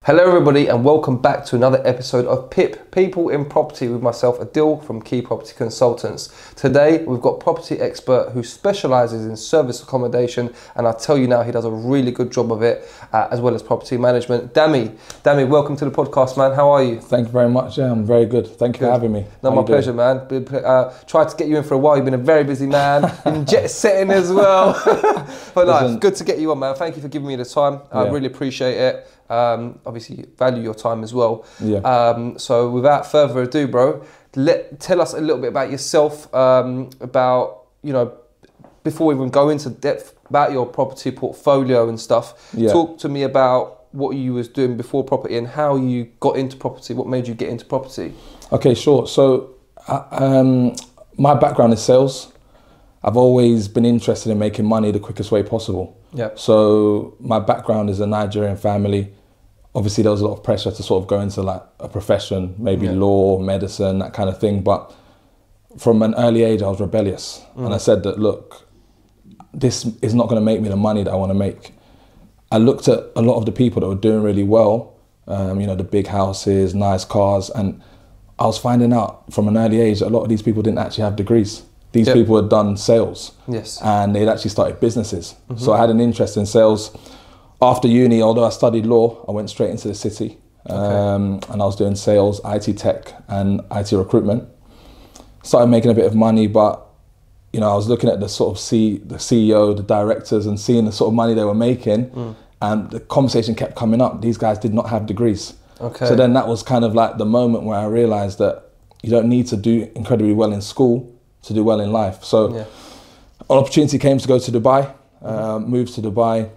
Hello everybody and welcome back to another episode of PIP, People in Property, with myself, Adil from Key Property Consultants. Today we've got property expert who specialises in service accommodation, and I'll tell you now he does a really good job of it, as well as property management. Dami, welcome to the podcast, man. How are you? Thank you very much. Yeah, I'm very good. Thank you for having me. No, my pleasure, man. Tried to get you in for a while. You've been a very busy man. Been jet setting as well. But no, it's good to get you on, man. Thank you for giving me the time. I really appreciate it. Obviously value your time as well. So without further ado, bro, tell us a little bit about yourself, about, you know, before we even go into depth about your property portfolio and stuff. Talk to me about what you was doing before property and how you got into property. What made you get into property? Okay, sure. So my background is sales. I've always been interested in making money the quickest way possible. So my background is a Nigerian family. Obviously there was a lot of pressure to sort of go into like a profession, maybe law, medicine, that kind of thing. But from an early age, I was rebellious. And I said that, look, this is not going to make me the money that I want to make. I looked at a lot of the people that were doing really well, you know, the big houses, nice cars. And I was finding out from an early age that a lot of these people didn't actually have degrees. These people had done sales, and they'd actually started businesses. So I had an interest in sales. After uni, although I studied law, I went straight into the city, and I was doing sales, IT tech and IT recruitment. Started making a bit of money, but you know, I was looking at the sort of the CEO, the directors, and seeing the sort of money they were making, and the conversation kept coming up. These guys did not have degrees. So then that was kind of like the moment where I realized that you don't need to do incredibly well in school to do well in life. So an opportunity came to go to Dubai, moved to Dubai,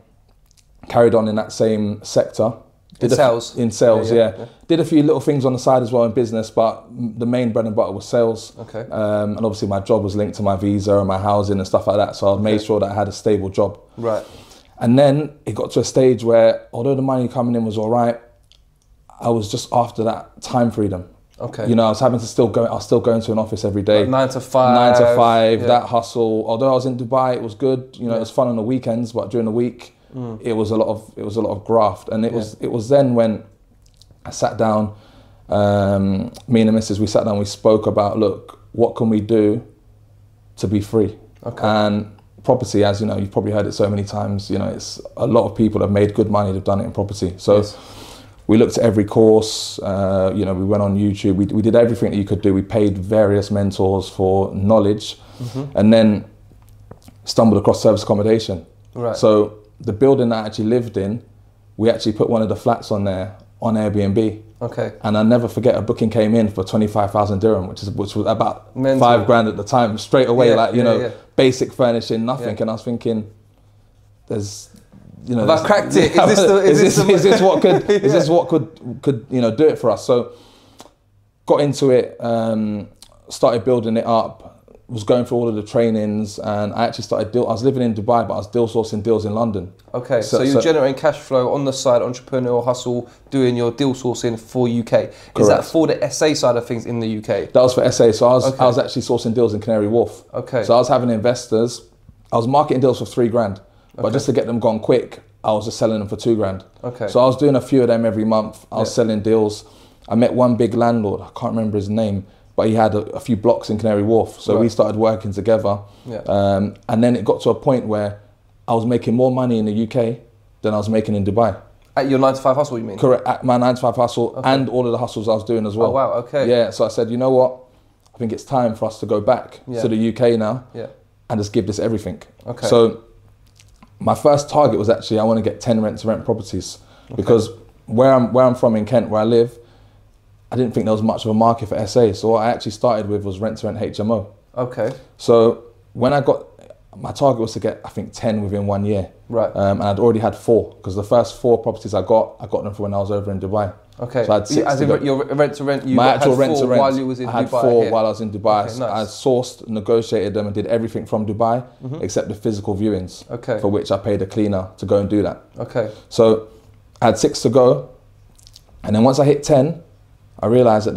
carried on in that same sector. In sales? In sales, yeah. Did a few little things on the side as well in business, but the main bread and butter was sales. And obviously my job was linked to my visa and my housing and stuff like that. So I made sure that I had a stable job. And then it got to a stage where, although the money coming in was all right, I was just after that time freedom. You know, I was having to still go. I was still going to an office every day. Like 9 to 5. 9 to 5. That hustle. Although I was in Dubai, it was good. You know, it was fun on the weekends, but during the week, it was a lot of graft. And it was then when I sat down. Me and the missus, we sat down. We spoke about, look, what can we do to be free? And property, as you know, you've probably heard it so many times. You know, it's a lot of people have made good money. They've done it in property. So. We looked at every course, you know, we went on YouTube, we did everything that you could do. We paid various mentors for knowledge, and then stumbled across service accommodation. So the building that I actually lived in, we actually put one of the flats on there on Airbnb. And I'll never forget, a booking came in for 25,000 dirham, which was about $5 grand at the time, straight away, like, you know, basic furnishing, nothing. And I was thinking, you know, I've cracked it. Is this what could you know, do it for us? So got into it, started building it up, was going through all of the trainings, and I actually started I was living in Dubai, but I was deal sourcing deals in London. So you're generating cash flow on the side, entrepreneurial hustle, doing your deal sourcing for UK. Is that for the SA side of things in the UK? That was for SA. So I was actually sourcing deals in Canary Wharf. So I was having investors. I was marketing deals for $3 grand. But just to get them gone quick, I was just selling them for $2 grand. So I was doing a few of them every month. I was selling deals. I met one big landlord, I can't remember his name, but he had a few blocks in Canary Wharf. So we started working together. And then it got to a point where I was making more money in the UK than I was making in Dubai. At your 9 to 5 hustle, you mean? Correct, at my 9 to 5 hustle and all of the hustles I was doing as well. Oh wow, Yeah, so I said, you know what? I think it's time for us to go back to the UK now and just give this everything. So my first target was actually, I want to get 10 rent-to-rent properties, because where I'm from in Kent, where I live, I didn't think there was much of a market for SA. So what I actually started with was rent-to-rent HMO. So when I got, my target was to get, I think, 10 within 1 year. And I'd already had 4, because the first 4 properties I got them from when I was over in Dubai. So I had 6 as in your rent-to-rent, you my had actual 4 rent-to-rent, while you was in Dubai. I had 4 while I was in Dubai. Nice. I sourced, negotiated them, and did everything from Dubai, except the physical viewings, for which I paid a cleaner to go and do that. So I had 6 to go, and then once I hit 10, I realized that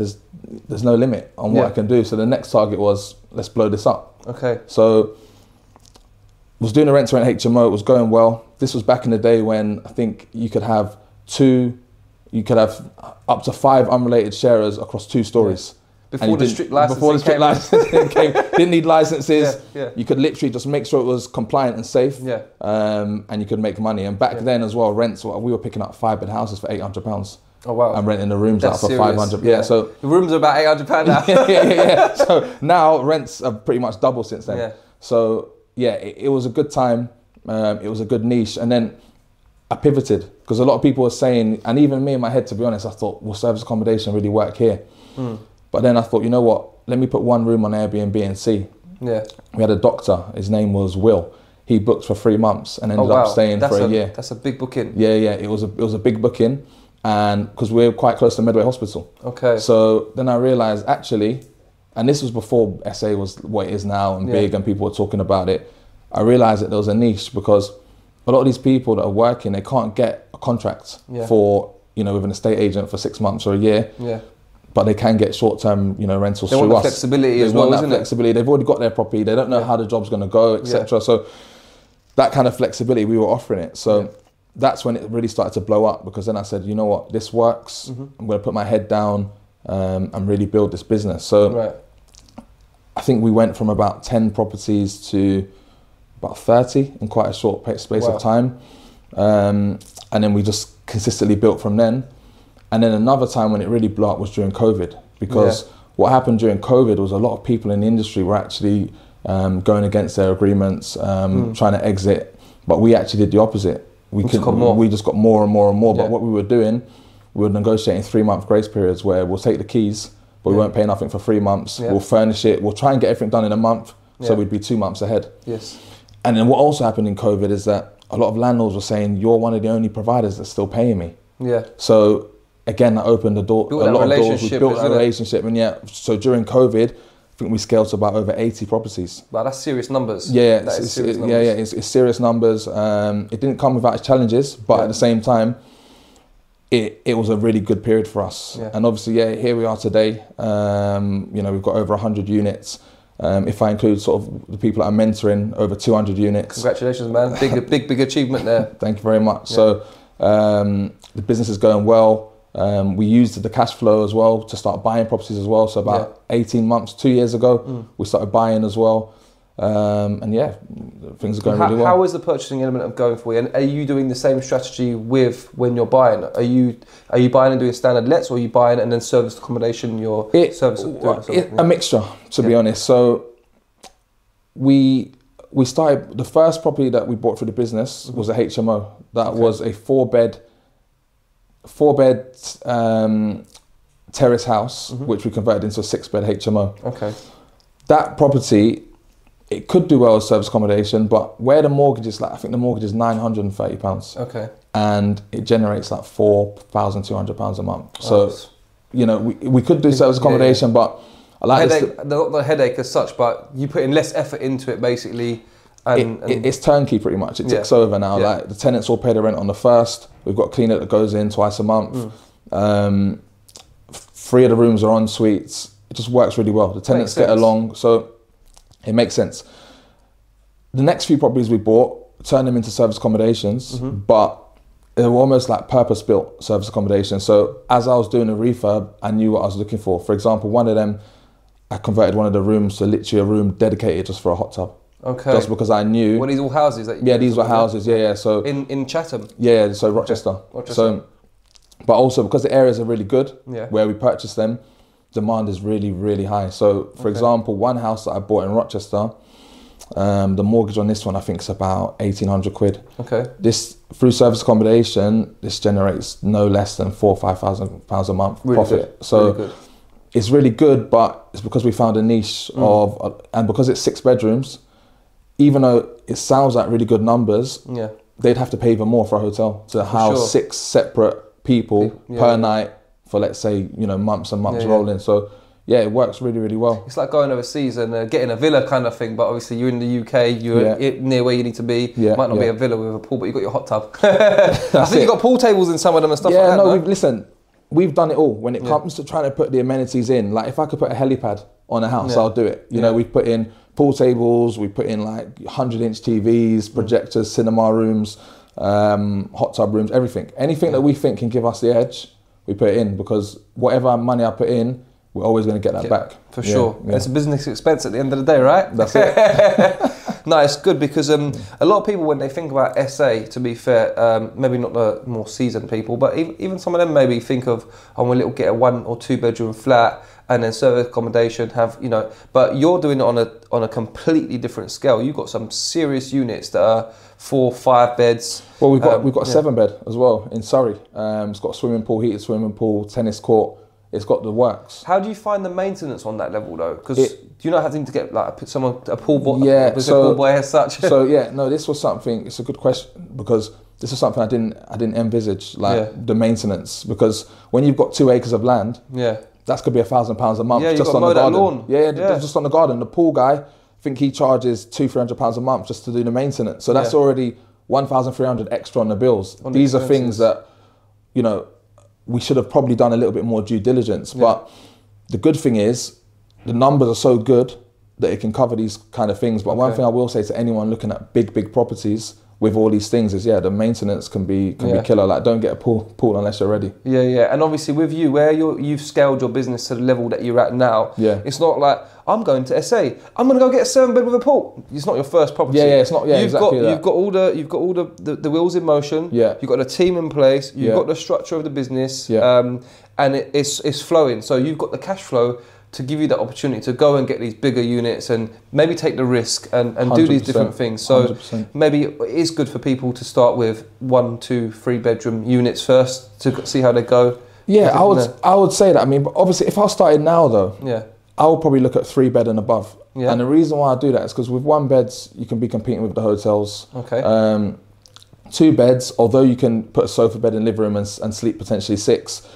there's no limit on what I can do. So the next target was, let's blow this up. So was doing a rent-to-rent HMO, it was going well. This was back in the day when I think you could have 2 you could have up to 5 unrelated sharers across 2 stories. Before the strict licensing came, didn't need licenses. You could literally just make sure it was compliant and safe. And you could make money. And back then as well, rents, we were picking up 5-bed houses for £800. Oh wow! And renting the rooms out for £500. So the rooms are about £800 now. So now rents have pretty much doubled since then. So it was a good time. It was a good niche, and then I pivoted because a lot of people were saying, and even me in my head, to be honest, I thought, will service accommodation really work here? But then I thought, you know what? Let me put 1 room on Airbnb and see. We had a doctor. His name was Will. He booked for 3 months and ended up staying for a year. That's a big booking. It was a big booking. And because we're quite close to Medway Hospital. So then I realized actually, and this was before SA was what it is now and big and people were talking about it, I realized that there was a niche because a lot of these people that are working, they can't get a contract for, with an estate agent for 6 months or a year. But they can get short-term, rentals through us. They want the flexibility as well, isn't it? Flexibility. They've already got their property. They don't know how the job's going to go, etc. So that kind of flexibility, we were offering it. So that's when it really started to blow up because then I said, you know what, this works. I'm going to put my head down and really build this business. So I think we went from about 10 properties to about 30 in quite a short space of time. And then we just consistently built from then. And then another time when it really blew up was during COVID because what happened during COVID was a lot of people in the industry were actually going against their agreements, trying to exit, but we actually did the opposite. We just got more and more and more. But what we were doing, we were negotiating 3-month grace periods where we'll take the keys, but we won't pay nothing for 3 months. We'll furnish it. We'll try and get everything done in a month. So we'd be 2 months ahead. And then what also happened in COVID is that a lot of landlords were saying, you're one of the only providers that's still paying me. So again, that opened the door, a lot of doors. We built that relationship. And so during COVID, I think we scaled to about over 80 properties. Wow, that's serious numbers. It's serious numbers. It didn't come without its challenges, but at the same time, it was a really good period for us. And obviously, here we are today. We've got over 100 units. If I include sort of the people that I'm mentoring, over 200 units. Congratulations, man. Big achievement there. Thank you very much. So the business is going well. We used the cash flow as well to start buying properties as well. So about 18 months, 2 years ago, we started buying as well. Things are going really well. How is the purchasing element of going for you? And are you doing the same strategy with when you're buying? Are you buying and doing standard lets, or are you buying and then service accommodation? A mixture, to be honest. So we started, the first property that we bought for the business was a HMO. That was a 4-bed terrace house, which we converted into a 6-bed HMO. That property, it could do well as service accommodation, but where the mortgage is, I think the mortgage is £930. And it generates like £4,200 a month. So, we could do service accommodation, but I like the headache as such, but you put in less effort into it basically. It's turnkey pretty much. It ticks over now. Like the tenants will pay the rent on the first. We've got a cleaner that goes in twice a month. 3 of the rooms are en suites. It just works really well. The tenants get along, so it makes sense. The next few properties we bought, turned them into service accommodations, but they were almost like purpose-built service accommodation. So as I was doing a refurb, I knew what I was looking for. For example, one of them, I converted one of the rooms to literally a room dedicated just for a hot tub. Just because I knew. Were these all houses? These were houses. So in Chatham. So Rochester. So, but also because the areas are really good, where we purchased them, demand is really, really high. So, for example, one house that I bought in Rochester, the mortgage on this one I think is about £1,800. This through service accommodation, this generates no less than £4,000 or £5,000 a month profit. So it's really good, but it's because we found a niche and because it's 6 bedrooms. Even though it sounds like really good numbers, they'd have to pay even more for a hotel to house 6 separate people per night for, let's say, months and months rolling. So it works really, really well. It's like going overseas and getting a villa kind of thing, but obviously you're in the UK, you're near where you need to be. Might not be a villa with a pool, but you've got your hot tub. I think you've got pool tables in some of them and stuff like that. Listen, we've done it all. When it comes to trying to put the amenities in, like if I could put a helipad on a house, I'll do it. We've put in pool tables, we put in like 100-inch TVs, projectors, cinema rooms, hot tub rooms, everything. Anything that we think can give us the edge, we put it in, because whatever money I put in, we're always going to get that back. For sure. Yeah. It's a business expense at the end of the day, right? That's it. No, it's good because a lot of people, when they think about SA, to be fair, maybe not the more seasoned people, but even some of them maybe think of, oh, we'll get a 1 or 2 bedroom flat and then service accommodation, but you're doing it on a completely different scale. You've got some serious units that are 4, 5 beds. Well, we've got a 7 bed as well in Surrey. It's got a swimming pool, heated swimming pool, tennis court. It's got the works. How do you find the maintenance on that level though? Because do you not having to get like a pool boy? Yeah, a pool boy as such. So yeah, no, this was something. It's a good question, because this is something I didn't envisage, like the maintenance. Because when you've got 2 acres of land, that's could be £1,000 a month just on the garden. Lawn. Yeah, just on the garden. The pool guy, I think he charges £200-300 a month just to do the maintenance. So that's already 1,300 extra on the bills. These are things that, we should have probably done a little bit more due diligence. But the good thing is, the numbers are so good that it can cover these kind of things. But one thing I will say to anyone looking at big properties with all these things is, the maintenance can be killer. Like, don't get a pool unless you're ready. Yeah. And obviously with you, where you've scaled your business to the level that you're at now, it's not like, I'm going to SA, I'm going to go get a 7 bed with a pool. It's not your first property. It's not. You've got all the wheels in motion. You've got a team in place. You've got the structure of the business. And it's flowing. So you've got the cash flow to give you that opportunity to go and get these bigger units and maybe take the risk and do these different things. So 100%. Maybe it is good for people to start with 1, 2, 3 bedroom units first to see how they go. Yeah, I would say that. I mean, but obviously, if I started now though, I would probably look at 3 bed and above. And the reason why I do that is because with 1 beds, you can be competing with the hotels. 2 beds, although you can put a sofa bed in the living room and sleep potentially 6,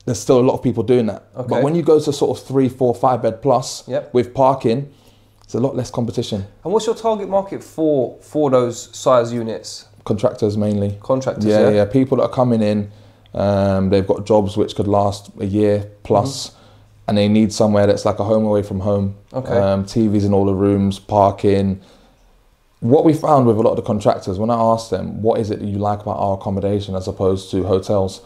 there's still a lot of people doing that. But when you go to sort of 3, 4, 5 bed plus with parking, it's a lot less competition. And what's your target market for those size units? Contractors mainly. Contractors, yeah. People that are coming in, they've got jobs which could last a year plus, and they need somewhere that's like a home away from home. TVs in all the rooms, parking. What we found with a lot of the contractors, when I asked them, what is it that you like about our accommodation as opposed to hotels?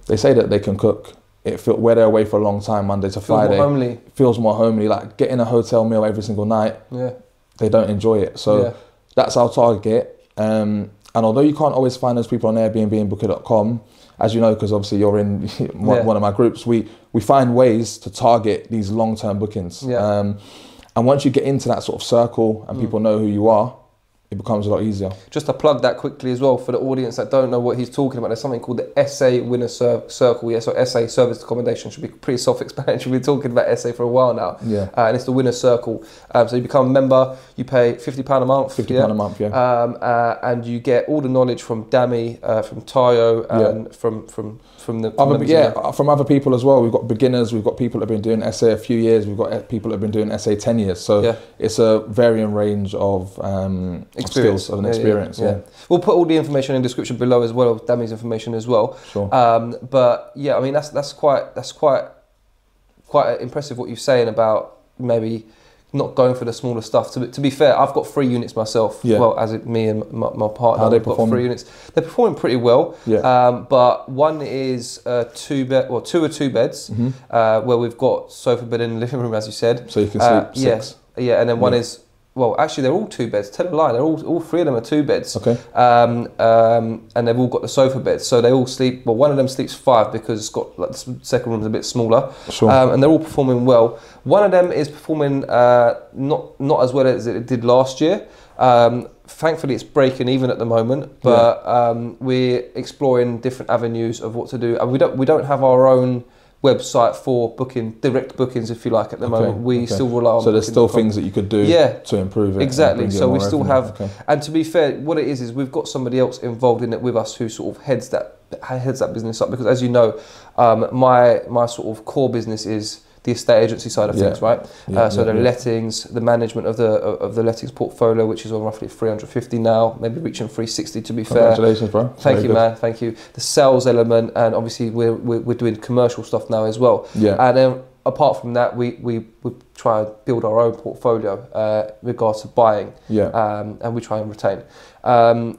They say that they can cook. Where they're away for a long time, Monday to Friday, feels more homely. Like getting a hotel meal every single night, they don't enjoy it. So that's our target. And although you can't always find those people on Airbnb and Booker.com, as you know, because obviously you're in one of my groups, we find ways to target these long-term bookings. And once you get into that sort of circle and people know who you are, it becomes a lot easier. Just to plug that quickly as well for the audience that don't know what he's talking about, there's something called the SA Winner Circle. So SA Service Accommodation should be pretty self-explanatory. We've been talking about SA for a while now. And it's the Winner Circle. So you become a member, you pay £50 a month. £50 a month, and you get all the knowledge from Dami, from Tayo, and from other people as well. We've got beginners, we've got people that have been doing SA a few years, we've got people that have been doing SA 10 years. So it's a varying range of skills of an experience. We'll put all the information in the description below as well, Dami's information as well. But yeah, I mean that's quite impressive what you're saying about maybe not going for the smaller stuff. To be fair, I've got 3 units myself. Well, as me and my partner, how they perform? Got 3 units. They're performing pretty well. But one is 2 are 2 beds, where we've got sofa bed in the living room, as you said. So you can sleep 6. And then one is. Well, actually, they're all 2 beds. Tell a lie. They're all 3 of them are 2 beds. And they've all got the sofa beds. So they all sleep. Well, one of them sleeps 5 because it's got like the second room's a bit smaller. And they're all performing well. One of them is performing not as well as it did last year. Thankfully, it's breaking even at the moment. But we're exploring different avenues of what to do. And we don't have our own website for direct bookings, if you like, at the moment. We still rely on. So there's still things that you could do to improve it. Exactly. So we still have, and to be fair, what it is we've got somebody else involved in it with us who sort of heads that business up. Because as you know, my sort of core business is the estate agency side of things, right? The lettings, the management of the lettings portfolio, which is on roughly 350 now, maybe reaching 360 to be fair. Congratulations, bro. Thank you, man. Thank you. The sales element, and obviously we're doing commercial stuff now as well. And then apart from that, we try and build our own portfolio regards to buying. And we try and retain.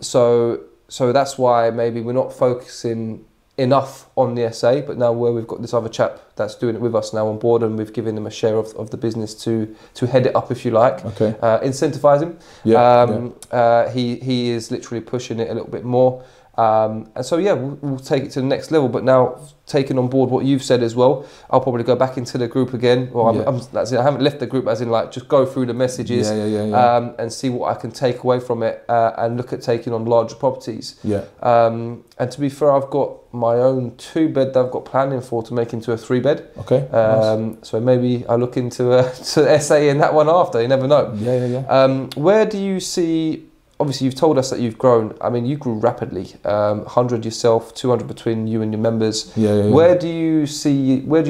So that's why maybe we're not focusing enough on the SA, but now where we've got this other chap that's doing it with us now on board, and we've given him a share of the business to head it up, if you like. Okay. Incentivize him. He is literally pushing it a little bit more. And so we'll take it to the next level. But now, taking on board what you've said as well, I'll probably go back into the group again. Or I haven't left the group, as in like just go through the messages and see what I can take away from it, and look at taking on larger properties. And to be fair, I've got my own 2-bed that I've got planning to make into a 3-bed. Okay. Nice. So maybe I look into to SA in that one after. You never know. Where do you see? Obviously, you've told us that you've grown. I mean, you grew rapidly. 100 yourself, 200 between you and your members. Where do you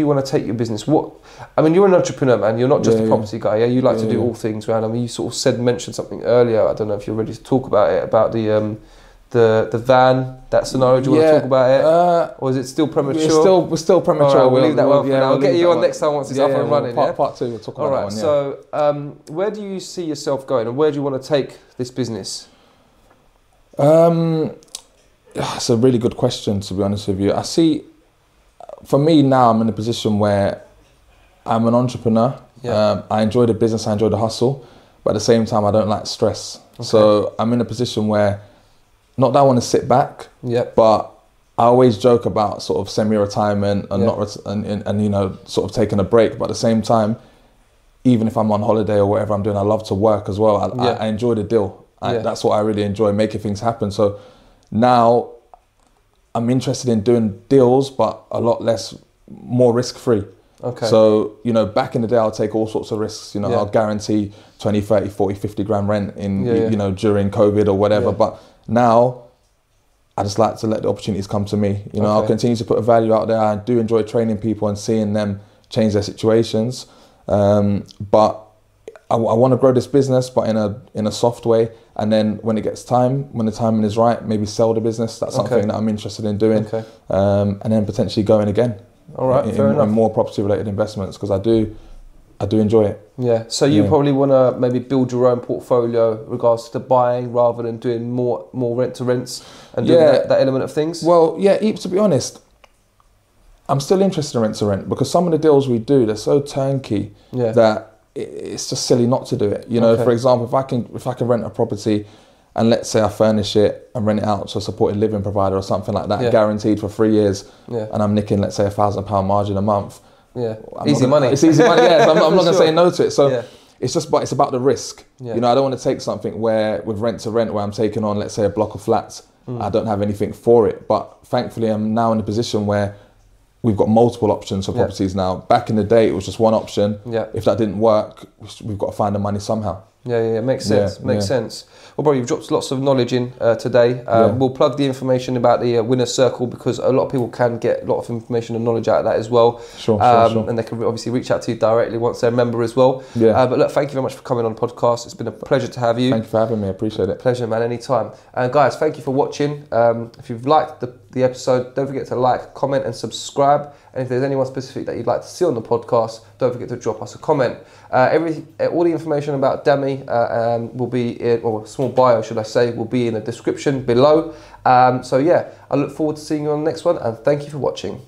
want to take your business? You're an entrepreneur, man. You're not just a property guy. Yeah, you like to do all things, right? I mean, you sort of mentioned something earlier. I don't know if you're ready to talk about it, about the van, that scenario. Do you want to talk about it, or is it still premature? We're still premature. All right, we'll leave that one for now. I'll get you on next time once it's up and running. Part 2, we'll talk about that one. So, where do you see yourself going, and where do you want to take this business? It's a really good question, to be honest with you. I see, for me now, I'm in a position where I'm an entrepreneur. I enjoy the business, I enjoy the hustle, but at the same time, I don't like stress. Okay. So I'm in a position where, not that I want to sit back, but I always joke about sort of semi-retirement and and sort of taking a break. But at the same time, even if I'm on holiday or whatever I'm doing, I love to work as well. I enjoy the deal. That's what I really enjoy, making things happen. So now I'm interested in doing deals, but a lot more risk-free. Okay. So, back in the day, I'll take all sorts of risks. I'll guarantee 20, 30, 40, 50 grand rent during COVID or whatever. But now, I just like to let the opportunities come to me. I'll continue to put a value out there. I do enjoy training people and seeing them change their situations. But I want to grow this business, but in a soft way. And then when the timing is right, maybe sell the business. That's something that I'm interested in doing. Okay. And then potentially going again. All right, fair enough. In more property-related investments, because I do enjoy it. Yeah. So you probably want to maybe build your own portfolio in regards to buying, rather than doing more rent-to-rents and doing that element of things. Well, to be honest, I'm still interested in rent-to-rent, because some of the deals we do, they're so turnkey that it's just silly not to do it. For example, if I can rent a property, and let's say I furnish it and rent it out to a supported living provider or something like that, guaranteed for 3 years, and I'm nicking, let's say, £1,000 margin a month. Easy money. It's easy money. So I'm not going to say no to it. So it's about the risk. I don't want to take something where with rent to rent, where I'm taking on, let's say, a block of flats. I don't have anything for it. But thankfully, I'm now in a position where we've got multiple options for properties now. Back in the day, it was just one option. If that didn't work, we've got to find the money somehow. Makes sense. Makes sense. Well, bro, you've dropped lots of knowledge in today. We'll plug the information about the Winner's Circle, because a lot of people can get a lot of information and knowledge out of that as well. Sure. And they can obviously reach out to you directly once they're a member as well. But look, thank you very much for coming on the podcast. It's been a pleasure to have you. Thank you for having me. I appreciate it. Pleasure, man. Anytime. And guys, thank you for watching. If you've liked the episode, don't forget to like, comment and subscribe. And if there's anyone specific that you'd like to see on the podcast, don't forget to drop us a comment. All the information about Dami will be in, or a small bio, should I say, will be in the description below. I look forward to seeing you on the next one, and thank you for watching.